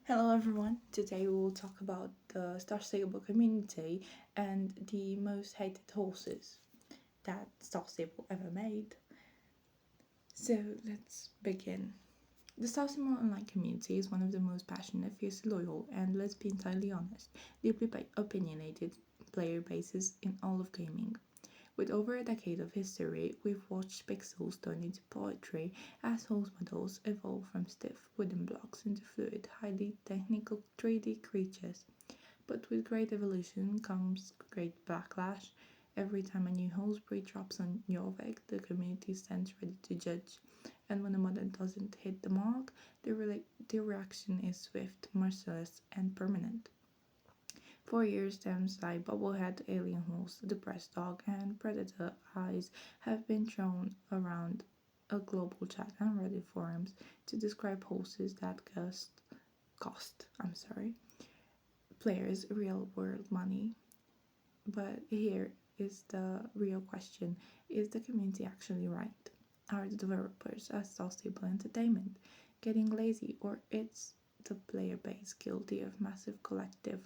Hello everyone. Today we will talk about the Star Stable community and the most hated horses that Star Stable ever made. So let's begin. The Star Stable online community is one of the most passionate, fiercely loyal, and let's be entirely honest, deeply opinionated player bases in all of gaming. With over a decade of history, we've watched pixels turn into poetry as horse models evolve from stiff wooden blocks into fluid, highly technical 3D creatures. But with great evolution comes great backlash. Every time a new horse breed drops on Jorvik, the community stands ready to judge. And when a model doesn't hit the mark, the reaction is swift, merciless, and permanent. For years, terms like bobblehead, alien horse, depressed dog, and predator eyes have been thrown around a global chat and Reddit forums to describe horses that cost players real world money. But here is the real question: is the community actually right? Are the developers as stable entertainment getting lazy, or is the player base guilty of massive collective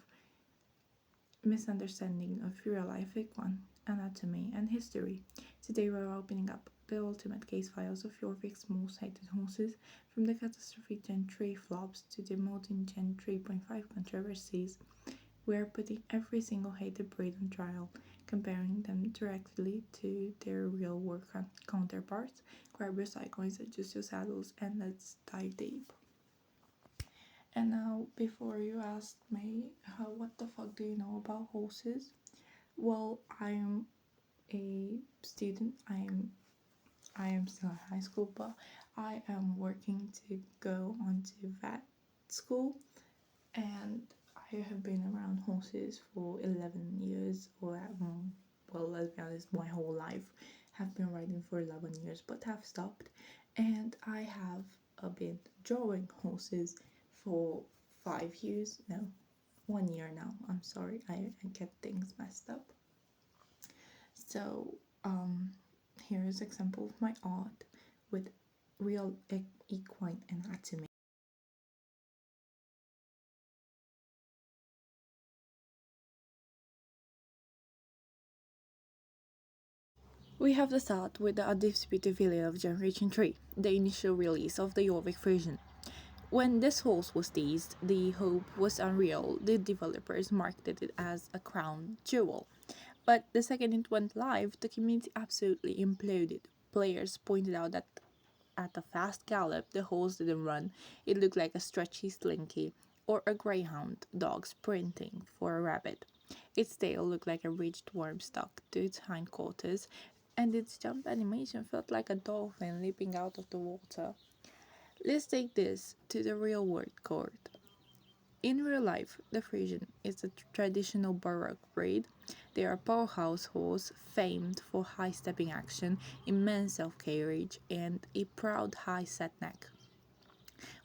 misunderstanding of real life Ikwan, anatomy, and history? Today we're opening up the ultimate case files of Jorvik's most hated horses, from the catastrophe Gen 3 flops to the molten Gen 3.5 controversies. We're putting every single hated breed on trial, comparing them directly to their real world counterparts. Grab your sidecoins, adjust your saddles, and let's dive deep. And now, before you ask me, what the fuck do you know about horses? Well, I am a student. I am still in high school, but I am working to go on to vet school, and I have been around horses for 11 years, or well, let's be honest, my whole life. Have been riding for 11 years, but have stopped, and I have been drawing horses for 5 years. No, 1 year now. I'm sorry, I get things messed up. So, here is example of my art with real equine anatomy. We have to start with the undisputed failure of Generation 3, the initial release of the Jorvik version. When this horse was teased, the hope was unreal. The developers marketed it as a crown jewel. But the second it went live, the community absolutely imploded. Players pointed out that at a fast gallop, the horse didn't run. It looked like a stretchy slinky or a greyhound dog sprinting for a rabbit. Its tail looked like a ridged worm stuck to its hindquarters, and its jump animation felt like a dolphin leaping out of the water. Let's take this to the real world court. In real life, the Frisian is a traditional Baroque breed. They are a powerhouse horse famed for high stepping action, immense self carriage, and a proud high set neck.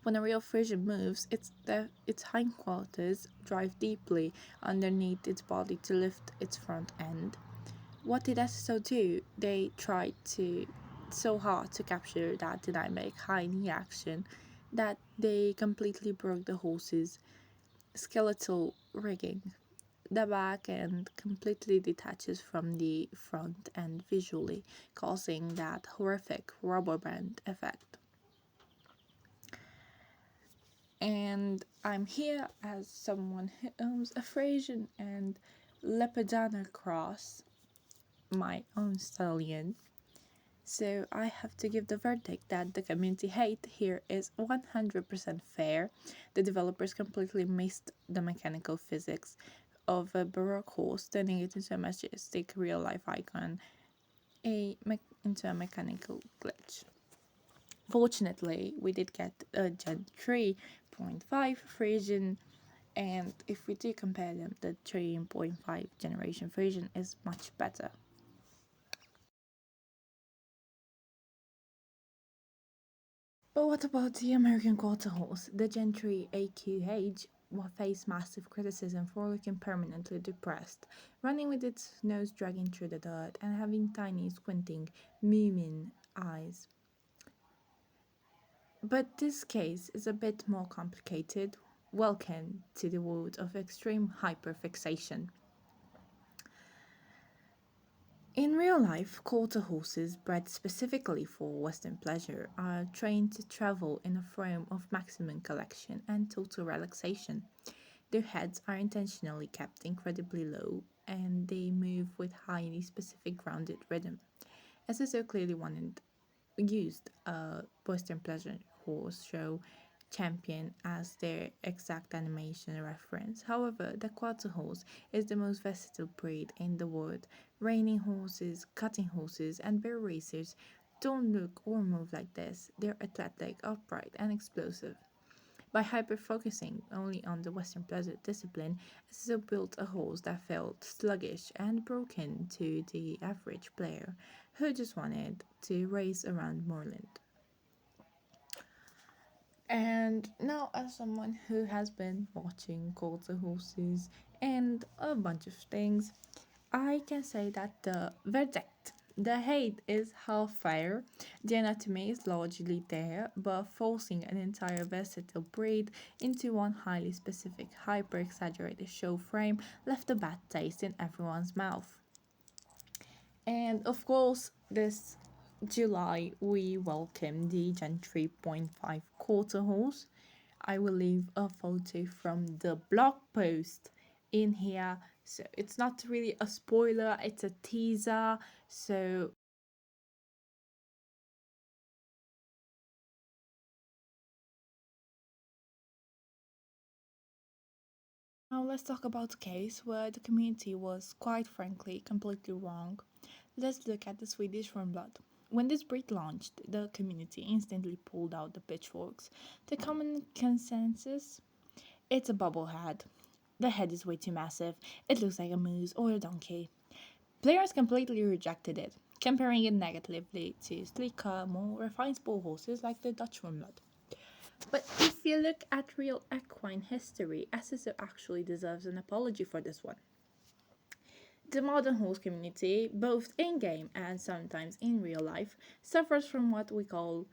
When a real Frisian moves, its hindquarters drive deeply underneath its body to lift its front end. What did SSO do? They tried so hard to capture that dynamic high knee action that they completely broke the horse's skeletal rigging. The back end completely detaches from the front end visually, causing that horrific rubber band effect. And I'm here as someone who owns a Frisian and Leopardana cross, my own stallion. So I have to give the verdict that the community hate here is 100% fair. The developers completely missed the mechanical physics of a Baroque horse, turning it into a majestic real life icon, into a mechanical glitch. Fortunately, we did get a Gen 3.5 version, and if we do compare them, the 3.5 generation version is much better. But what about the American Quarter Horse? The Gen 3 AQH will face massive criticism for looking permanently depressed, running with its nose dragging through the dirt, and having tiny, squinting, moomin eyes. But this case is a bit more complicated. welcome to the world of extreme hyperfixation. In real life, quarter horses bred specifically for Western pleasure are trained to travel in a frame of maximum collection and total relaxation. Their heads are intentionally kept incredibly low and they move with highly specific grounded rhythm. SSO clearly wanted used a Western pleasure horse show champion as their exact animation reference. However, the quarter horse is the most versatile breed in the world. Reining horses, cutting horses, and bear racers don't look or move like this. They're athletic, upright, and explosive. By hyper-focusing only on the Western pleasure discipline, SSO built a horse that felt sluggish and broken to the average player who just wanted to race around Moreland. And now, as someone who has been watching quarter horses and a bunch of things, I can say that the verdict, the hate is half fair. The anatomy is largely there, but forcing an entire versatile breed into one highly specific, hyper exaggerated show frame left a bad taste in everyone's mouth. And of course, this July we welcome the Gen 3.5 quarter horse. I will leave a photo from the blog post in here. So it's not really a spoiler, it's a teaser. So now let's talk about a case where the community was quite frankly completely wrong. Let's look at the Swedish Warmblood. When this breed launched, the community instantly pulled out the pitchforks. The common consensus: it's a bobblehead. The head is way too massive. It looks like a moose or a donkey. Players completely rejected it, comparing it negatively to sleeker, more refined sport horses like the Dutch Warmblood. But if you look at real equine history, SSO actually deserves an apology for this one. The modern horse community, both in game and sometimes in real life, suffers from what we call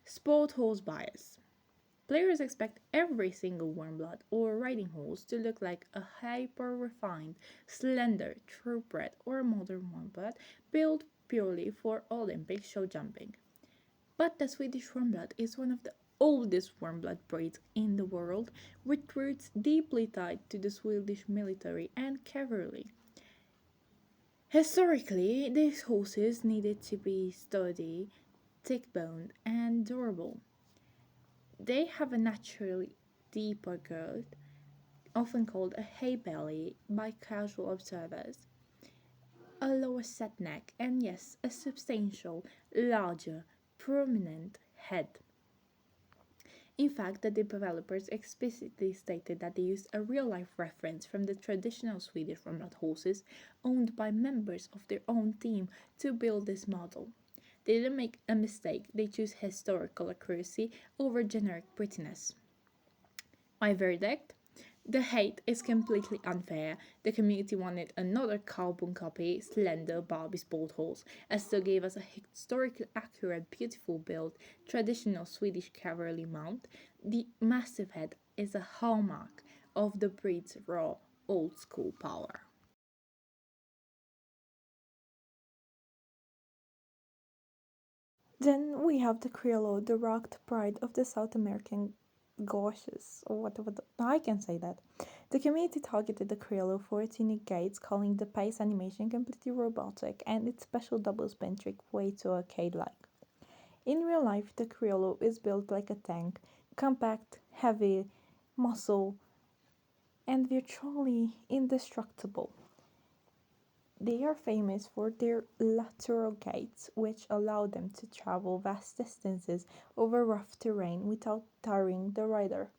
sport horse bias. Players expect every single warmblood or riding horse to look like a hyper refined, slender, thoroughbred, or modern warmblood built purely for Olympic show jumping. But the Swedish warmblood is one of the oldest warmblood breeds in the world, with roots deeply tied to the Swedish military and cavalry. Historically, these horses needed to be sturdy, thick boned, and durable. They have a naturally deeper girth, often called a hay belly by casual observers, a lower set neck, and yes, a substantial, larger, prominent head. In fact, the developers explicitly stated that they used a real life reference from the traditional Swedish Romnod horses owned by members of their own team to build this model. They didn't make a mistake, they chose historical accuracy over generic prettiness. My verdict? The hate is completely unfair. The community wanted another carbon copy, slender Barbie sport horse, as still gave us a historically accurate, beautiful build, traditional Swedish cavalry mount. The massive head is a hallmark of the breed's raw, old school power. Then we have the Criollo, the rocked pride of the South American gauches, or whatever I can say that. The community targeted the Criollo for its unique gaits, calling the pace animation completely robotic and its special double spin trick way too arcade-like. In real life, the Criollo is built like a tank, compact, heavy, muscle, and virtually indestructible. They are famous for their lateral gaits, which allow them to travel vast distances over rough terrain without tiring the rider.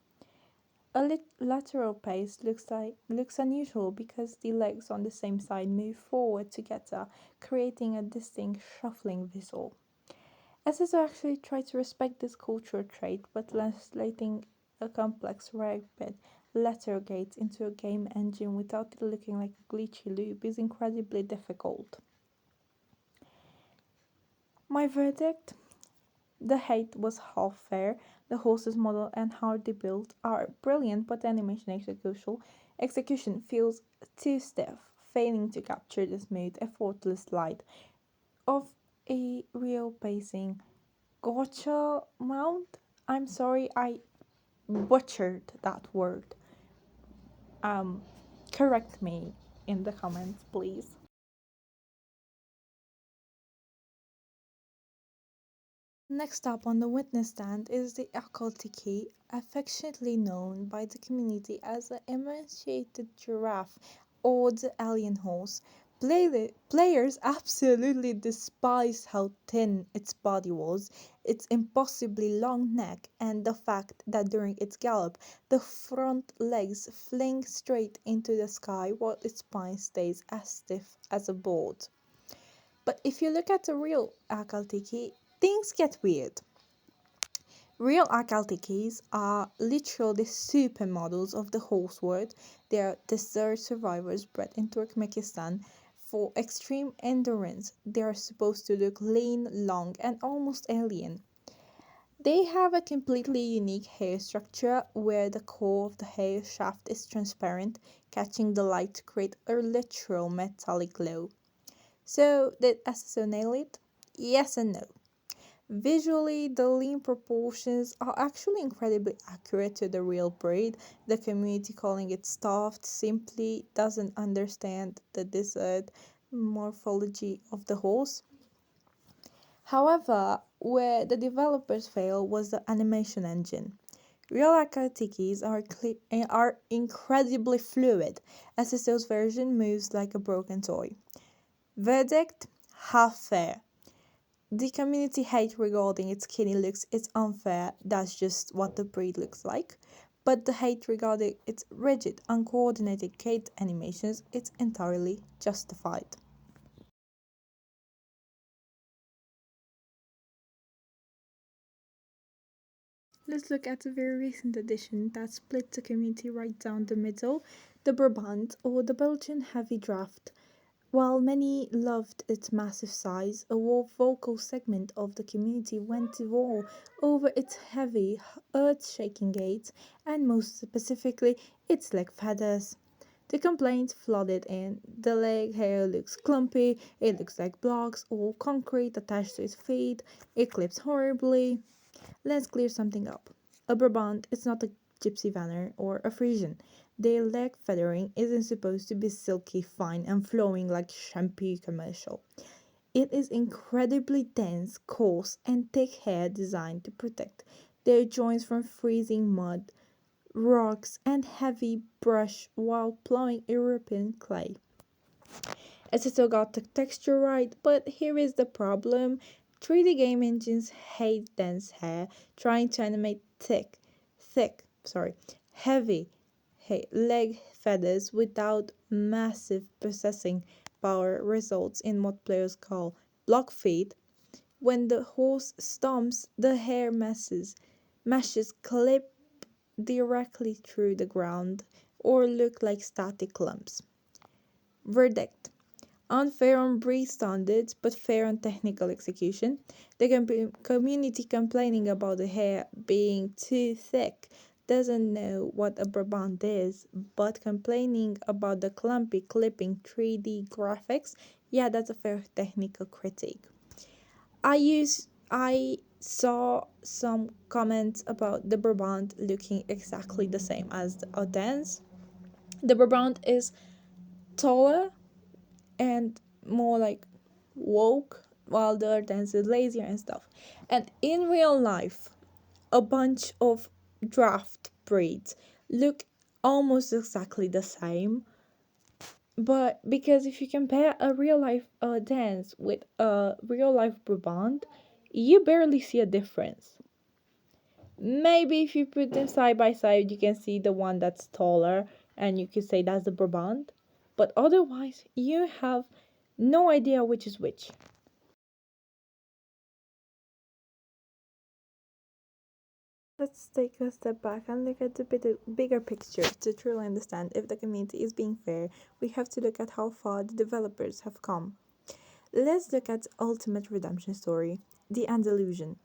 A lateral pace looks unusual because the legs on the same side move forward together, creating a distinct shuffling visual. SSO actually tried to respect this cultural trait, but translating a complex, rapid letter gate into a game engine without it looking like a glitchy loop is incredibly difficult. My verdict? The height was half fair. The horse's model and how they built are brilliant, but the animation execution feels too stiff, failing to capture the smooth, effortless light of a real pacing gotcha mount. I'm sorry, I butchered that word. Um, Correct me in the comments, please. Next up on the witness stand is the Akaltiki, affectionately known by the community as the emaciated giraffe or the alien horse. Players absolutely despised how thin its body was, its impossibly long neck, and the fact that during its gallop the front legs fling straight into the sky while its spine stays as stiff as a board. But if you look at the real Akaltiki, things get weird. Real Akaltekis are literally supermodels of the horse world. They are desert survivors bred in Turkmenistan for extreme endurance. They are supposed to look lean, long, and almost alien. They have a completely unique hair structure where the core of the hair shaft is transparent, catching the light to create a literal metallic glow. So, did SSO nail it? Yes and no. Visually, the lean proportions are actually incredibly accurate to the real breed. The community calling it stuffed simply doesn't understand the desert morphology of the horse. However, where the developers fail was the animation engine. Real Akatikis are incredibly fluid. SSO's version moves like a broken toy. Verdict: half fair. The community hate regarding its skinny looks is unfair, that's just what the breed looks like. But the hate regarding its rigid, uncoordinated gait animations is entirely justified. Let's look at a very recent addition that split the community right down the middle, the Brabant or the Belgian heavy draft. While many loved its massive size, a vocal segment of the community went to war over its heavy, earth-shaking gait and most specifically its leg feathers. The complaints flooded in. The leg hair looks clumpy, it looks like blocks or concrete attached to its feet, it clips horribly. Let's clear something up. A Brabant is not a Gypsy Vanner or a Frisian. Their leg feathering isn't supposed to be silky fine and flowing like shampoo commercial. It is incredibly dense, coarse, and thick hair designed to protect their joints from freezing mud, rocks, and heavy brush while plowing European clay. SSO got the texture right, but here is the problem. 3D game engines hate dense hair. Trying to animate heavy leg feathers without massive processing power results in what players call block feet. When the horse stomps, the hair meshes clip directly through the ground or look like static clumps. Verdict: unfair on breed standards, but fair on technical execution. The community complaining about the hair being too thick doesn't know what a Brabant is, but complaining about the clumpy clipping 3D graphics, yeah, that's a fair technical critique. I saw some comments about the Brabant looking exactly the same as the Odense. The Brabant is taller and more like woke, while the other dance is lazier and stuff. And in real life, a bunch of draft breeds look almost exactly the same. But because if you compare a real life dance with a real life Brabant, you barely see a difference. Maybe if you put them side by side, you can see the one that's taller and you could say that's the Brabant. But otherwise, you have no idea which is which. Let's take a step back and look at the bigger picture to truly understand if the community is being fair. We have to look at how far the developers have come. Let's look at Ultimate Redemption Story, The Andalusian.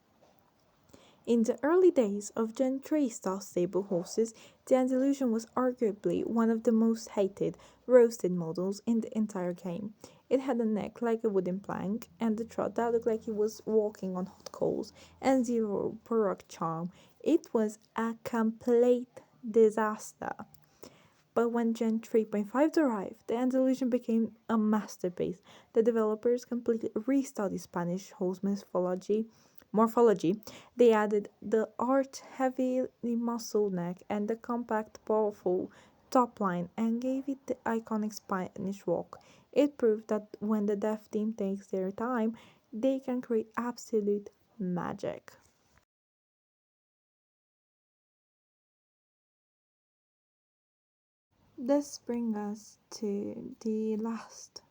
In the early days of Gen 3 Star Stable horses, the Andalusian was arguably one of the most hated, roasted models in the entire game. It had a neck like a wooden plank, and the trot that looked like it was walking on hot coals, and zero baroque charm. It was a complete disaster. But when Gen 3.5 arrived, the Andalusian became a masterpiece. The developers completely restudied Spanish horse morphology. They added the arched, heavily muscled neck and the compact, powerful top line and gave it the iconic Spanish walk. It proved that when the dev team takes their time, they can create absolute magic. This brings us to the last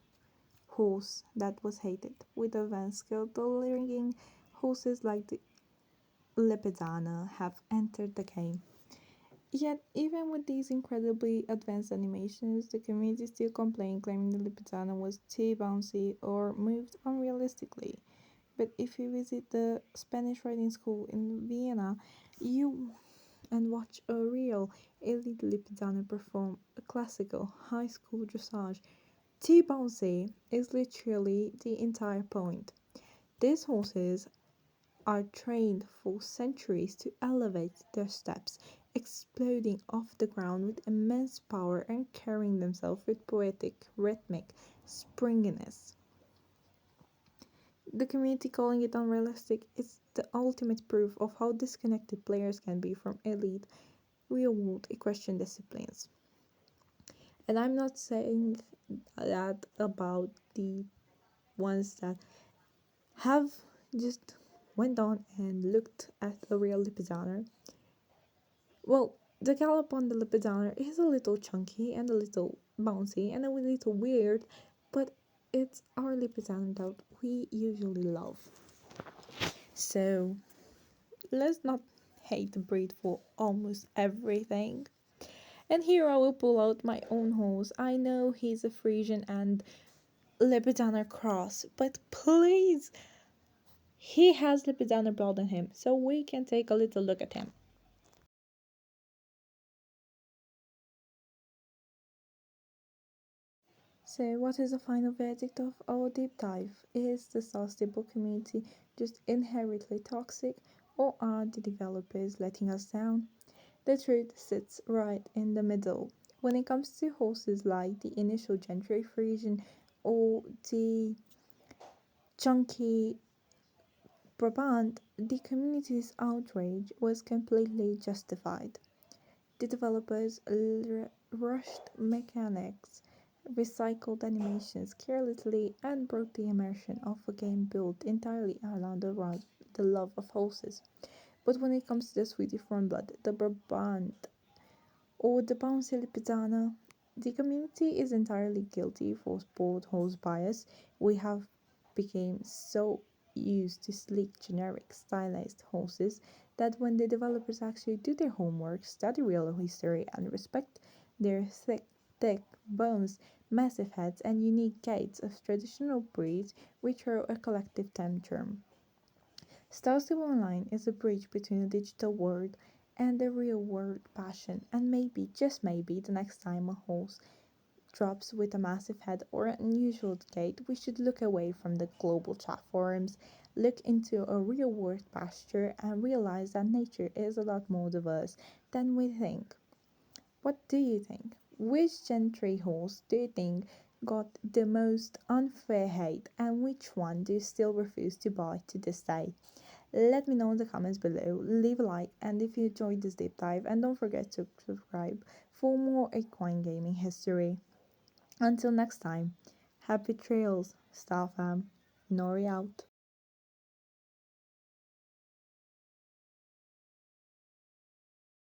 horse that was hated, with advanced skill tolerating horses like the Lipizzaner have entered the game. Yet, even with these incredibly advanced animations, the community still complained, claiming the Lipizzaner was too bouncy or moved unrealistically. But if you visit the Spanish riding school in Vienna, you and watch a real elite Lipizzaner perform a classical high school dressage. T-bouncy is literally the entire point. These horses are trained for centuries to elevate their steps, exploding off the ground with immense power and carrying themselves with poetic, rhythmic springiness. The community calling it unrealistic is the ultimate proof of how disconnected players can be from elite, real world equestrian disciplines. And I'm not saying that about the ones that have just went on and looked at a real Lipizzaner. Well, the gallop on the Lipizzaner is a little chunky and a little bouncy and a little weird, but it's our Lipizzaner that we usually love. So let's not hate the breed for almost everything. And here I will pull out my own horse. I know he's a Frisian and Lipizzaner cross, but please, he has Lipizzaner blood in him, so we can take a little look at him. So, what is the final verdict of our deep dive? Is the sustainable community just inherently toxic, or are the developers letting us down? The truth sits right in the middle. When it comes to horses like the initial gentry Frisian or the chunky Brabant, the community's outrage was completely justified. The developers rushed mechanics, recycled animations carelessly, and broke the immersion of a game built entirely around the love of horses. But when it comes to the Swedish blood, the Brabant, or the bouncy Lipizzaner, the community is entirely guilty for sport horse bias. We have become so used to sleek, generic, stylized horses that when the developers actually do their homework, study real history, and respect their thick bones, massive heads, and unique gaits of traditional breeds, we throw a collective tantrum. Star Stable Online is a bridge between the digital world and the real world passion, and maybe, just maybe, the next time a horse drops with a massive head or an unusual gait, we should look away from the global chat forums, look into a real world pasture, and realize that nature is a lot more diverse than we think. What do you think? Which gentry horse do you think got the most unfair hate, and which one do you still refuse to buy to this day? Let me know in the comments below, leave a like, and if you enjoyed this deep dive, and don't forget to subscribe for more equine gaming history. Until next time, happy trails, Star fam. Norii out.